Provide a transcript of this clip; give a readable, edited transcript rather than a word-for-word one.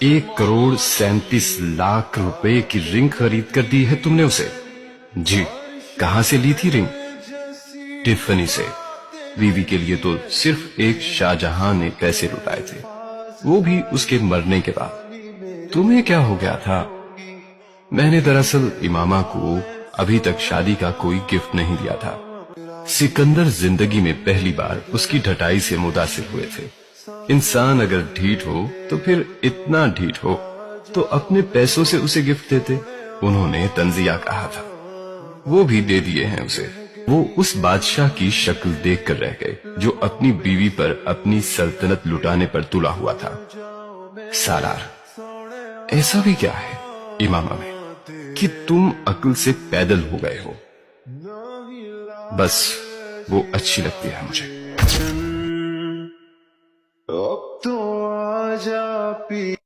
1,37,00,000 रुपए की रिंग खरीद कर दी है तुमने उसे? जी, कहां से ली थी रिंग? टिफनी से। बीवी के लिए तो सिर्फ एक शाहजहां ने पैसे लुटाए थे, वो भी उसके मरने के बाद। तुम्हें क्या हो गया था? मैंने दरअसल इमामा को अभी तक शादी का कोई गिफ्ट नहीं दिया था। सिकंदर जिंदगी में पहली बार उसकी ढटाई से मुतासिर हुए थे। इंसान अगर ढीठ हो तो फिर इतना ढीठ हो तो अपने पैसों से उसे गिफ्ट देते। उन्होंने तंजिया कहा था, वो भी दे दिए हैं उसे। वो उस बादशाह की शक्ल देख कर रह गए जो अपनी बीवी पर अपनी सल्तनत लुटाने पर तुला हुआ था। सालार, ऐसा भी क्या है इमामा में कि तुम अक्ल से पैदल हो गए हो? बस वो अच्छी लगती है मुझे। अब तो आजा पी